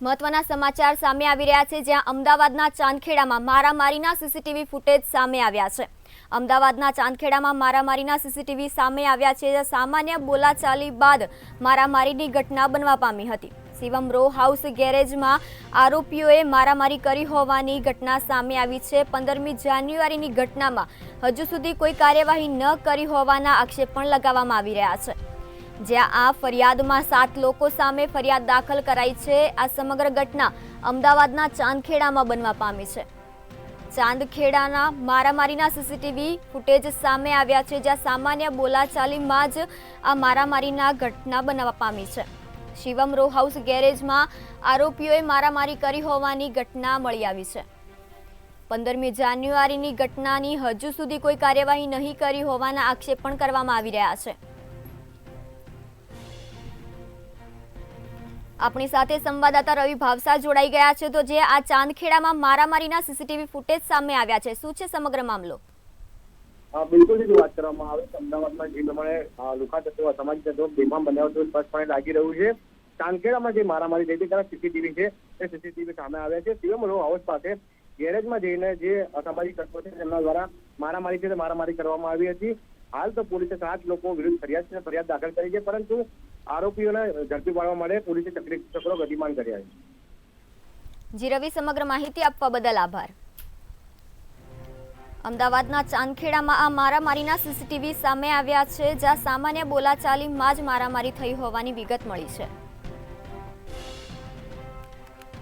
મહત્વના સમાચાર સામે આવી રહ્યા છે, જ્યાં અમદાવાદના ચાંદખેડામાં મારામારીના સીસીટીવી ફૂટેજ સામે આવ્યા છે। અમદાવાદના ચાંદખેડામાં મારામારીના સીસીટીવી સામે આવ્યા છે, જ્યાં સામાન્ય બોલાચાલી બાદ મારામારીની ઘટના બનવા પામી હતી। શિવમ રો હાઉસ ગેરેજમાં આરોપીઓએ મારામારી કરી હોવાની ઘટના સામે આવી છે। 15મી જાન્યુઆરીની ઘટનામાં હજુ સુધી કોઈ કાર્યવાહી ન કરી હોવાના આક્ષેપ પણ લગાવવામાં આવી રહ્યા છે, જ્યાં આ ફરિયાદમાં 7 લોકો સામે ફરિયાદ દાખલ કરાઈ છે। આ સમગ્ર ઘટના અમદાવાદના ચાંદખેડામાં બનવા પામી છે। ચાંદખેડાના મારામારીના સીસીટીવી ફૂટેજ સામે આવ્યા છે, જ્યાં સામાન્ય બોલાચાલીમાં જ આ મારામારીના ઘટના બનવા પામી છે। શિવમ રો હાઉસ ગેરેજમાં આરોપીઓએ મારામારી કરી હોવાની ઘટના મળી આવી છે। 15મી જાન્યુઆરીની ઘટનાની હજુ સુધી કોઈ કાર્યવાહી નહીં કરી હોવાના આક્ષેપ પણ કરવામાં આવી રહ્યા છે। આપણી સાથે સંવાદદાતા રવિ ભાવસા જોડાઈ ગયા છે। તો જે આ ચાંદખેડામાં મારામારીના સીસીટીવી ફૂટેજ સામે આવ્યા છે, શું છે સમગ્ર મામલો? બિલકુલ જો વાત કરવામાં આવે તો અમદાવાદમાં જે પ્રમાણે લુખા તત્વો સામાજિક તત્વો બેફામ બન્યા હોય સ્પષ્ટપણે લાગી રહ્યું છે। ચાંદખેડામાં જે મારામારી થઈ હતી તેના સીસીટીવી છે તે સીસીટીવી સામે આવ્યા છે। શિવમ રો હાઉસ પાસે ગેરેજમાં જઈને જે અસામાજિક તત્વો છે તેમના દ્વારા મારામારી છે તે મારામારી કરવામાં આવી હતી। હાલ તો પોલીસે 7 લોકો વિરુદ્ધ ફરિયાદ દાખલ કરી છે, પરંતુ આરોપીઓને ઝડપી પાડવા માટે પોલીસે ચક્રો ગતિમાન કર્યા છે। જી રવિ, સમગ્ર માહિતી આપવા બદલ આભાર। અમદાવાદના ચાંદખેડામાં આ મારામારીના સીસીટીવી સામે આવ્યા છે, જ્યાં સામાન્ય બોલાચાલીમાં જ મારામારી થઈ હોવાની વિગત મળી છે।